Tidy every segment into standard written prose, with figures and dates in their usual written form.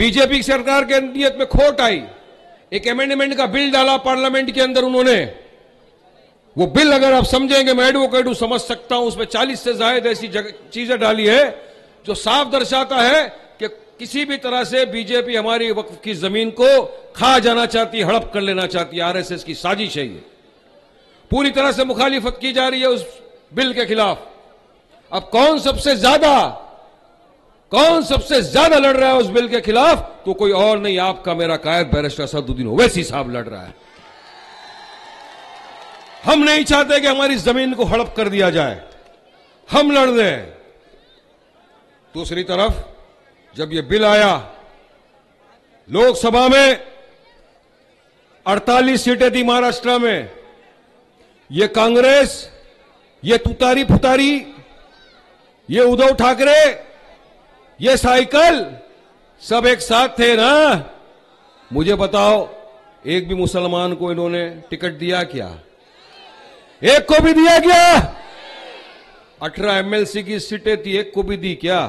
BJP की सरकार के नीयत में खोट आई, एक अमेंडमेंट का बिल डाला पार्लियामेंट के अंदर उन्होंने। वो बिल अगर आप समझेंगे, मैं एडवोकेट हूं, समझ सकता हूं, उसमें 40 से ज्यादा ऐसी चीजें डाली है जो साफ दर्शाता है कि किसी भी तरह से बीजेपी हमारी वक्फ की जमीन को खा जाना चाहती है, हड़प कर लेना चाहती है। आरएसएस की साजिश है ये। पूरी तरह से मुखालिफत की जा रही है उस बिल के खिलाफ। अब कौन सबसे ज्यादा लड़ रहा है उस बिल के खिलाफ? तो कोई और नहीं, आपका मेरा कायद बैरिस्टर असदुद्दीन ओवैसी साहब लड़ रहा है। हम नहीं चाहते कि हमारी जमीन को हड़प कर दिया जाए, हम लड़ रहे हैं। दूसरी तरफ जब यह बिल आया लोकसभा में, 48 सीटें थी महाराष्ट्र में, ये कांग्रेस, ये तुतारी फुतारी, ये उद्धव ठाकरे, ये साइकिल, सब एक साथ थे ना। मुझे बताओ, एक भी मुसलमान को इन्होंने टिकट दिया क्या? एक को भी दिया क्या? 18 एमएलसी की सीटें थी, एक को भी दी क्या?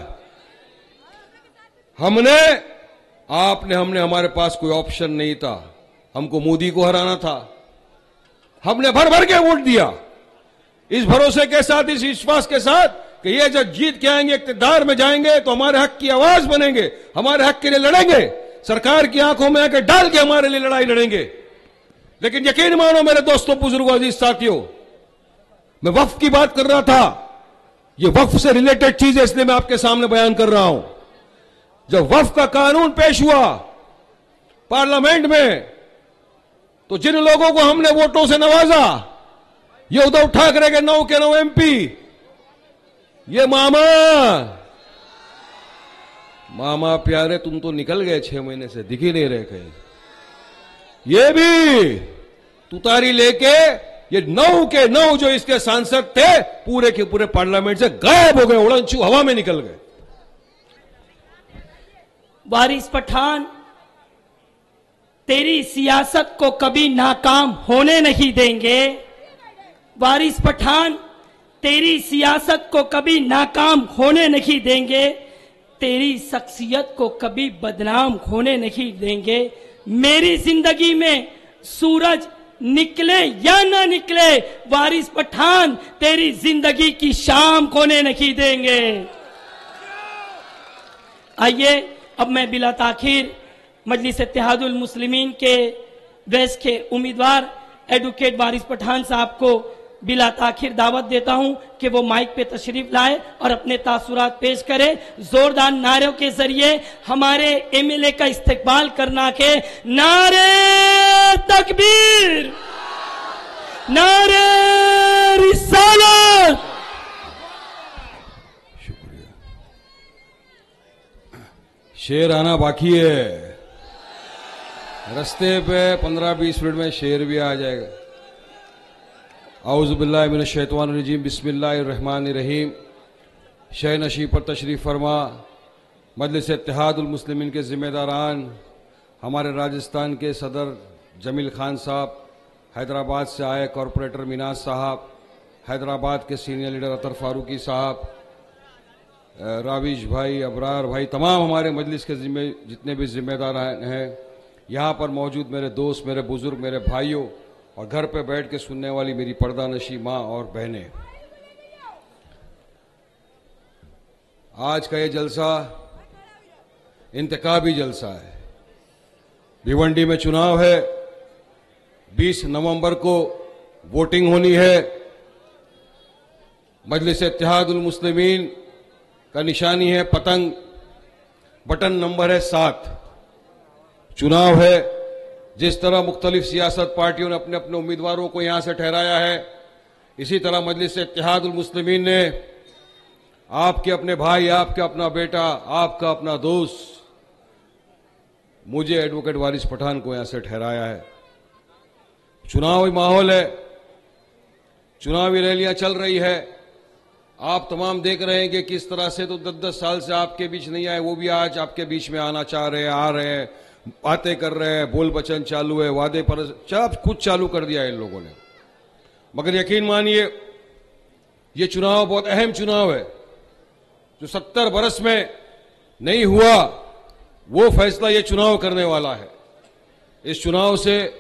हमने हमारे पास कोई ऑप्शन नहीं था, हमको मोदी को हराना था। हमने भर भर के वोट दिया, इस भरोसे के साथ, इस विश्वास के साथ कि ये जब जीत के आएंगे, इक्तिदार में जाएंगे तो हमारे हक की आवाज बनेंगे, हमारे हक के लिए लड़ेंगे, सरकार की आंखों में आकर डाल के हमारे लिए लड़ाई लड़ेंगे। लेकिन यकीन मानो मेरे दोस्तों, बुजुर्गों, अजीज साथियों, मैं वक्फ की बात कर रहा था। ये वक्फ से रिलेटेड चीज है, इसलिए मैं आपके सामने बयान कर रहा हूं। जब वक्फ का कानून पेश हुआ पार्लियामेंट में, तो जिन लोगों को हमने वोटों से नवाजा, ये उद्धव ठाकरे के 9 के 9 एमपी, ये मामा प्यारे, तुम तो निकल गए 6 महीने से, दिख ही नहीं रहे कहीं। ये भी तुतारी लेके, ये 9 के 9 जो इसके सांसद थे, पूरे के पूरे पार्लियामेंट से गायब हो गए, उड़नछू हवा में निकल गए। वारिस पठान, तेरी सियासत को कभी नाकाम होने नहीं देंगे। वारिस पठान, तेरी सियासत को कभी नाकाम होने नहीं देंगे, तेरी शख्सियत को कभी बदनाम होने नहीं देंगे। मेरी जिंदगी में सूरज निकले या ना निकले, वारिस पठान तेरी जिंदगी की शाम होने नहीं देंगे। आइए अब मैं बिला ताखिर मजलिस इत्तेहादुल मुस्लिमीन के वेस्ट के उम्मीदवार एडवोकेट वारिस पठान साहब को बिला ताखिर दावत देता हूं कि वो माइक पे तशरीफ लाए और अपने तासुरात पेश करें। जोरदार नारों के जरिए हमारे एमएलए का इस्तकबाल करना के नारे तकबीर, नारे रिसालत। शुक्रिया। शेर आना बाकी है, रास्ते पे 15-20 मिनट में शेर भी आ जाएगा। औज़ु बिल्लाहि मिनश शैतानिर रजीम, बिस्मिल्लाहिर रहमानिर रहीम। शय नशी पर तशरीफ़ फरमा मजलिस इत्तेहादुल मुस्लिमीन के ज़िम्मेदारान, हमारे राजस्थान के सदर जमील खान साहब, हैदराबाद से आए कॉरपोरेटर मिनाज साहब, हैदराबाद के सीनियर लीडर अतर फारूकी साहब, राविश भाई, अबरार भाई, तमाम हमारे मजलिस के जितने भी ज़िम्मेदार हैं, यहाँ पर मौजूद मेरे दोस्त, मेरे बुजुर्ग, मेरे भाइयों, और घर पे बैठ के सुनने वाली मेरी पर्दा नशी माँ और बहनें, आज का ये जलसा इंतखाबी जलसा है। भिवंडी में चुनाव है, 20 नवंबर को वोटिंग होनी है। मजलिस इत्तेहादुल मुस्लिमीन का निशानी है पतंग, बटन नंबर है 7। चुनाव है, जिस तरह मुख्तलिफ सियासत पार्टियों ने अपने अपने उम्मीदवारों को यहां से ठहराया है, इसी तरह मजलिस इत्तेहादुल मुस्लिमीन ने आपके अपने भाई, आपका अपना बेटा, आपका अपना दोस्त, मुझे एडवोकेट वारिस पठान को यहां से ठहराया है। चुनावी माहौल है, चुनावी रैलियां चल रही है। आप तमाम देख रहे हैं कि किस तरह से तो 10-10 साल से आपके बीच नहीं आए, वो भी आज आपके बीच में आना चाह रहे हैं, आ रहे हैं, बातें कर रहे हैं, बोल बचन चालू है, वादे पर सब कुछ चालू कर दिया है इन लोगों ने। मगर यकीन मानिए, ये चुनाव बहुत अहम चुनाव है, जो 70 बरस में नहीं हुआ। वो फैसला ये चुनाव करने वाला है। इस चुनाव से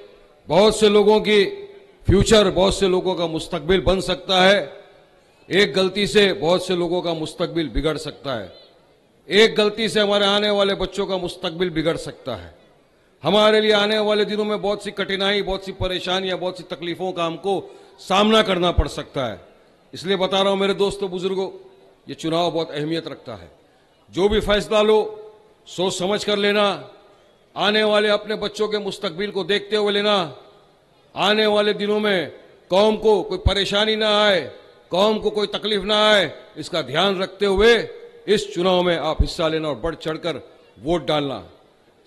बहुत से लोगों की फ्यूचर, बहुत से लोगों का मुस्तकबिल बन सकता है। एक गलती से बहुत से लोगों का मुस्तकबिल बिगड़ सकता है। एक गलती से हमारे आने वाले बच्चों का मुस्तकबिल बिगड़ सकता है। हमारे लिए आने वाले दिनों में बहुत सी कठिनाई, बहुत सी परेशानियां, बहुत सी तकलीफों का हमको सामना करना पड़ सकता है। इसलिए बता रहा हूं मेरे दोस्तों, बुजुर्गों, ये चुनाव बहुत अहमियत रखता है। जो भी फैसला लो, सोच समझ कर लेना। आने वाले अपने बच्चों के मुस्तकबिल को देखते हुए लेना। आने वाले दिनों में कौम को कोई परेशानी ना आए, कौम को कोई तकलीफ ना आए, इसका ध्यान रखते हुए इस चुनाव में आप हिस्सा लेना और बढ़ चढ़कर वोट डालना।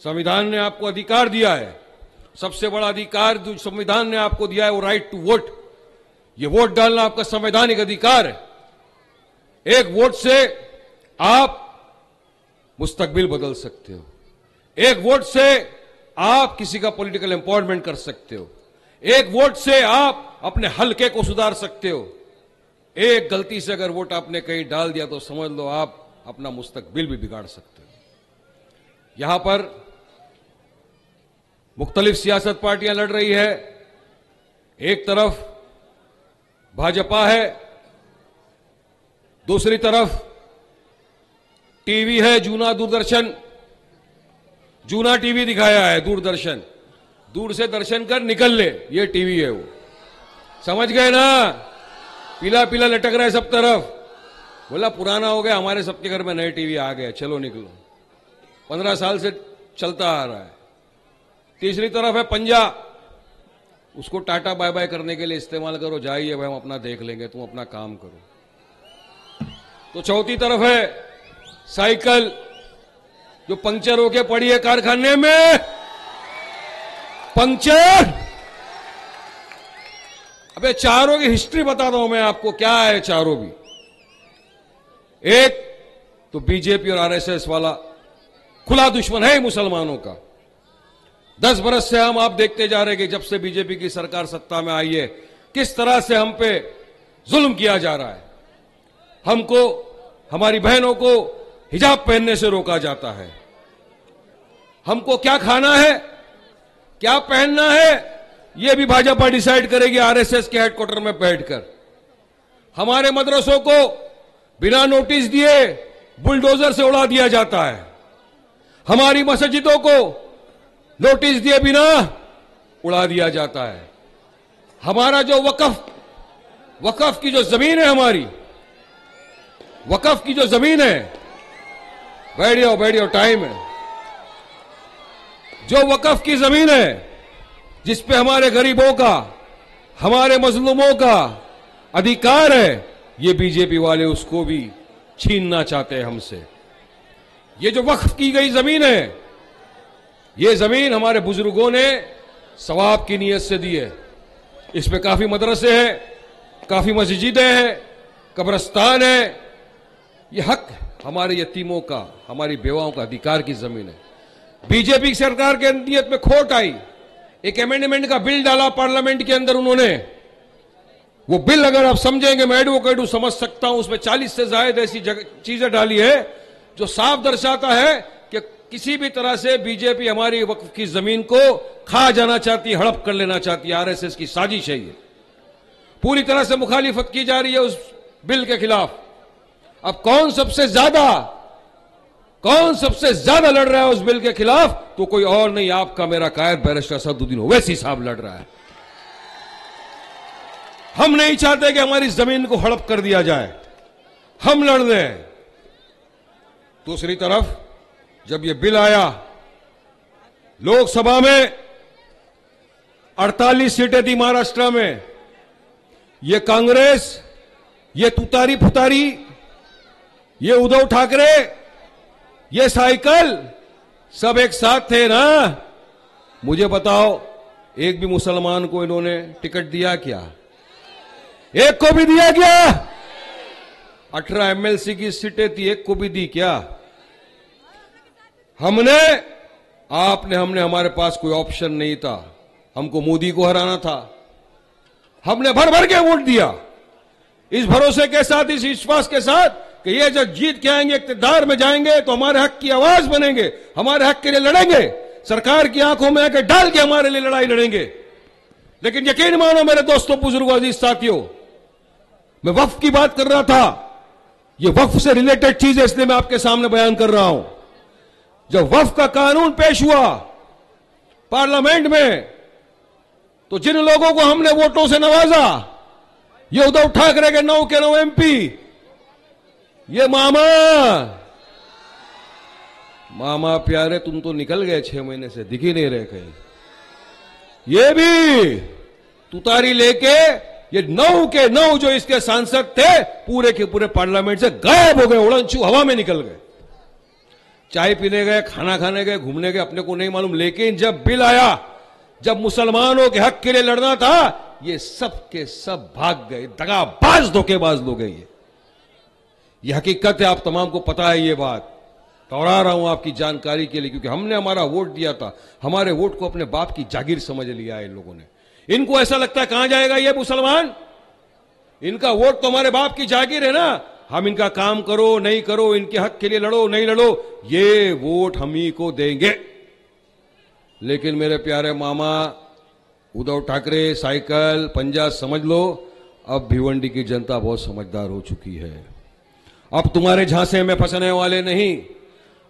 संविधान ने आपको अधिकार दिया है। सबसे बड़ा अधिकार जो संविधान ने आपको दिया है वो राइट टू वोट। ये वोट डालना आपका संवैधानिक अधिकार है। एक वोट से आप मुस्तकबिल बदल सकते हो। एक वोट से आप किसी का पॉलिटिकल एम्पावरमेंट कर सकते हो। एक वोट से आप अपने हलके को सुधार सकते हो। एक गलती से अगर वोट आपने कहीं डाल दिया तो समझ लो आप अपना मुस्तकबिल भी बिगाड़ सकते हो। यहां पर मुख्तलिफ सियासत पार्टियां लड़ रही है। एक तरफ भाजपा है, दूसरी तरफ टीवी है, जूना दूरदर्शन, जूना टीवी दिखाया है दूरदर्शन। दूर से दर्शन कर निकल ले, ये टीवी है वो। समझ गए ना? पीला पीला लटक रहा है सब तरफ। बोला पुराना हो गया, हमारे सबके घर में नए टीवी आ गए, चलो निकलो। 15 साल से चलता आ रहा है। तीसरी तरफ है पंजा, उसको टाटा बाय बाय करने के लिए इस्तेमाल करो, जाइए भाई हम अपना देख लेंगे, तुम अपना काम करो। तो चौथी तरफ है साइकिल, जो पंक्चर होके पड़ी है कारखाने में। पंक्चर, अबे चारों की हिस्ट्री बताता हूं मैं आपको, क्या है चारों भी। एक तो बीजेपी और आरएसएस वाला खुला दुश्मन है मुसलमानों का। 10 बरस से हम आप देखते जा रहे हैं कि जब से बीजेपी की सरकार सत्ता में आई है, किस तरह से हम पे जुल्म किया जा रहा है। हमको, हमारी बहनों को हिजाब पहनने से रोका जाता है। हमको क्या खाना है, क्या पहनना है, यह भी भाजपा डिसाइड करेगी आरएसएस के हेडक्वार्टर में बैठकर। हमारे मदरसों को बिना नोटिस दिए बुलडोजर से उड़ा दिया जाता है। हमारी मस्जिदों को नोटिस दिए बिना उड़ा दिया जाता है। हमारा जो वकफ की जो जमीन है, हमारी वकफ की जो जमीन है, बैठियो टाइम है। जो वकफ की जमीन है, जिस पे हमारे गरीबों का, हमारे मजलूमों का अधिकार है, ये बीजेपी वाले उसको भी छीनना चाहते हैं हमसे। ये जो वक्फ की गई जमीन है, ये जमीन हमारे बुजुर्गों ने सवाब की नीयत से दी है। इसमें काफी मदरसे हैं, काफी मस्जिदें हैं, कब्रिस्तान है। ये हक हमारे यतीमों का, हमारी बेवाओं का अधिकार की जमीन है। बीजेपी की सरकार के नीयत में खोट आई, एक अमेंडमेंट का बिल डाला पार्लियामेंट के अंदर उन्होंने। वो बिल अगर आप समझेंगे, मैं एडवोकेट हूं, समझ सकता हूं, उसमें 40 से ज्यादा ऐसी चीजें डाली है जो साफ दर्शाता है कि किसी भी तरह से बीजेपी हमारी वक्फ की जमीन को खा जाना चाहती है, हड़प कर लेना चाहती है। आरएसएस की साजिश है ये। पूरी तरह से मुखालिफत की जा रही है उस बिल के खिलाफ। अब कौन सबसे ज्यादा लड़ रहा है उस बिल के खिलाफ? तो कोई और नहीं, आपका मेरा कायद बैरिस्टर असदुद्दीन ओवैसी साहब लड़ रहा है। हम नहीं चाहते कि हमारी जमीन को हड़प कर दिया जाए, हम लड़ रहे हैं। दूसरी तरफ जब यह बिल आया, लोकसभा में 48 सीटें थी महाराष्ट्र में। ये कांग्रेस, ये तुतारी फुतारी, ये उद्धव ठाकरे, ये साइकिल, सब एक साथ थे ना। मुझे बताओ, एक भी मुसलमान को इन्होंने टिकट दिया क्या? एक को भी दिया क्या? 18 एमएलसी की सीटें थी, एक को भी दी क्या? हमने हमारे पास कोई ऑप्शन नहीं था। हमको मोदी को हराना था। हमने भर भर के वोट दिया, इस भरोसे के साथ, इस विश्वास के साथ कि ये जब जीत के आएंगे, इक्तिदार में जाएंगे तो हमारे हक की आवाज बनेंगे, हमारे हक के लिए लड़ेंगे, सरकार की आंखों में आके डाल के हमारे लिए लड़ाई लड़ेंगे। लेकिन यकीन मानो मेरे दोस्तों, बुजुर्गों, अजीज साथियों, मैं वक्फ की बात कर रहा था। ये वक्फ से रिलेटेड चीज है, इसलिए मैं आपके सामने बयान कर रहा हूं। जब वक्फ का कानून पेश हुआ पार्लियामेंट में, तो जिन लोगों को हमने वोटों से नवाजा, ये उद्धव ठाकरे के 9 के 9 एमपी, ये मामा प्यारे, तुम तो निकल गए 6 महीने से, दिख ही नहीं रहे कहीं। ये भी तुतारी लेके ये 9 के 9 जो इसके सांसद थे, पूरे के पूरे पार्लियामेंट से गायब हो गए, उड़नछू हवा में निकल गए। चाय पीने गए, खाना खाने गए, घूमने गए, अपने को नहीं मालूम। लेकिन जब बिल आया, जब मुसलमानों के हक के लिए लड़ना था, ये सब के सब भाग गए। दगाबाज, धोखेबाज लोग हैं ये हकीकत है, आप तमाम को पता है ये बात। दोहरा रहा हूं आपकी जानकारी के लिए, क्योंकि हमने हमारा वोट दिया था, हमारे वोट को अपने बाप की जागीर समझ लिया है इन लोगों ने। इनको ऐसा लगता है कहां जाएगा ये मुसलमान, इनका वोट तो हमारे बाप की जागीर है ना, हम इनका काम करो नहीं करो, इनके हक के लिए लड़ो नहीं लड़ो, ये वोट हम ही को देंगे। लेकिन मेरे प्यारे मामा उद्धव ठाकरे, साइकिल पंजा समझ लो, अब भिवंडी की जनता बहुत समझदार हो चुकी है। अब तुम्हारे झांसे में फंसने वाले नहीं।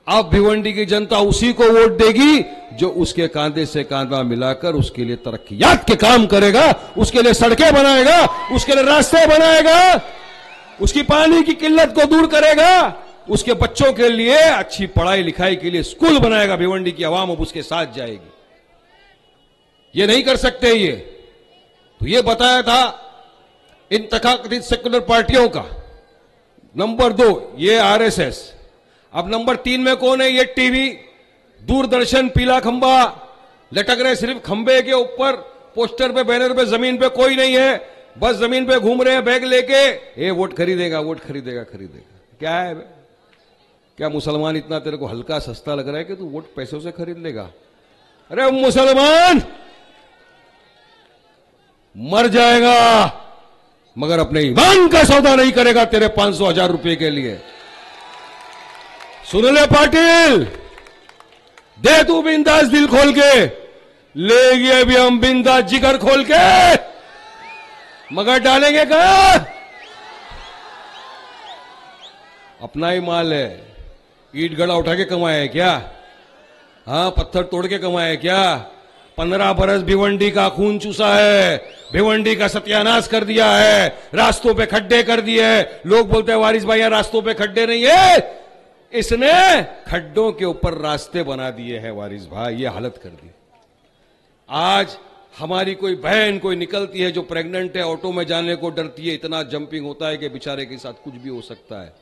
अब भिवंडी की जनता उसी को वोट देगी जो उसके कांधे से कांधा मिलाकर उसके लिए तरक्कियात के काम करेगा, उसके लिए सड़कें बनाएगा, उसके लिए रास्ते बनाएगा, उसकी पानी की किल्लत को दूर करेगा, उसके बच्चों के लिए अच्छी पढ़ाई लिखाई के लिए स्कूल बनाएगा। भिवंडी की आवाम अब उसके साथ जाएगी। ये नहीं कर सकते ये, तो ये बताया था इन तथाकथित सेक्युलर पार्टियों का। नंबर 2 ये आरएसएस। अब नंबर 3 में कौन है? ये टीवी, दूरदर्शन, पीला खंबा लटक रहे सिर्फ खंबे के ऊपर, पोस्टर पे, बैनर पे, जमीन पे कोई नहीं है, बस जमीन पे घूम रहे हैं बैग लेके। ये वोट खरीदेगा, वोट खरीदेगा, खरीदेगा। क्या है? क्या मुसलमान इतना तेरे को हल्का सस्ता लग रहा है कि तू वोट पैसों से खरीद लेगा? अरे मुसलमान मर जाएगा मगर अपने ईमान का सौदा नहीं करेगा तेरे 500,000 रुपए के लिए। सुन ले पाटिल, दे तू बिंदास दिल खोल के, लेंगे भी हम बिंदास जिगर खोल के, मगर डालेंगे कहां? अपना ही माल है। ईट गड़ा उठा के कमाया है क्या? हाँ, पत्थर तोड़ के कमाया है क्या? 15 बरस भिवंडी का खून चूसा है, भिवंडी का सत्यानाश कर दिया है, रास्तों पे खड्डे कर दिए हैं। लोग बोलते हैं वारिस भाई यहाँ रास्तों पे खड्डे नहीं है, इसने खड्डों के ऊपर रास्ते बना दिए हैं वारिस भाई, ये हालत कर दी। आज हमारी कोई बहन कोई निकलती है जो प्रेग्नेंट है, ऑटो में जाने को डरती है, इतना जंपिंग होता है कि बेचारे के साथ कुछ भी हो सकता है।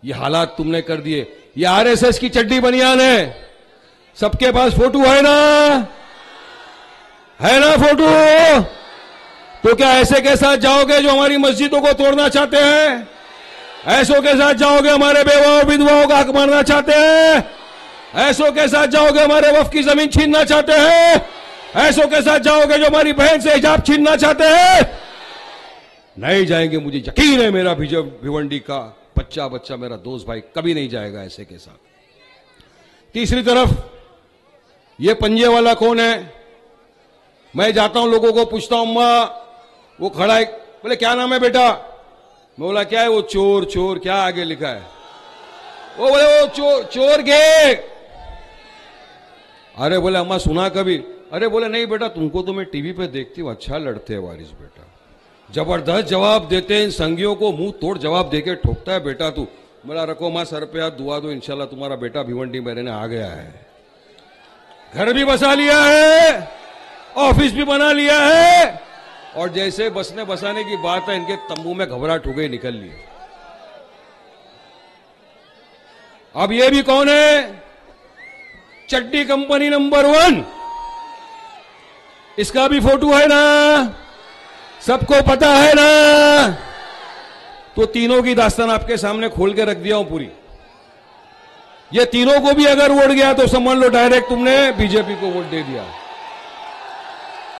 ये हालात तुमने कर दिए। ये आरएसएस की चड्डी बनियान है, सबके पास फोटो है ना फोटो? तो क्या ऐसे के साथ जाओगे जो हमारी मस्जिदों को तोड़ना चाहते हैं? ऐसों के साथ जाओगे हमारे बेवाओं विधवाओं का हक मारना चाहते हैं? ऐसों के साथ जाओगे हमारे वक्फ की जमीन छीनना चाहते हैं? ऐसों के साथ जाओगे जो हमारी बहन से हिजाब छीनना चाहते हैं? नहीं जाएंगे, मुझे यकीन है। मेरा भिवंडी का बच्चा मेरा दोस्त भाई कभी नहीं जाएगा ऐसे के साथ। तीसरी तरफ ये पंजे वाला कौन है? मैं जाता हूं, लोगों को पूछता हूं, अम्मा वो खड़ा है, बोले क्या नाम है बेटा? मैं बोला क्या है? वो चोर। चोर क्या आगे लिखा है? वो बोले वो चोर गे। अरे बोले अम्मा सुना कभी? अरे बोले नहीं बेटा, तुमको तो मैं टीवी पे देखती हूं, अच्छा लड़ते हैं वारिस बेटा, जबरदस्त जवाब देते हैं, इन संगियों को मुंह तोड़ जवाब देके ठोकता है बेटा तू। बोला रखो मां सर पे हाथ, दुआ दो, इंशाल्लाह तुम्हारा बेटा भिवंडी में रहने आ गया है, घर भी बसा लिया है, ऑफिस भी बना लिया है, और जैसे बसने बसाने की बात है इनके तंबू में घबराहट हो गई, निकल लिए। अब ये भी कौन है? चड्डी कंपनी नंबर 1, इसका भी फोटो है ना, सबको पता है ना। तो तीनों की दास्तान आपके सामने खोल के रख दिया हूं पूरी। ये तीनों को भी अगर वोट गया तो समझ लो डायरेक्ट तुमने बीजेपी को वोट दे दिया।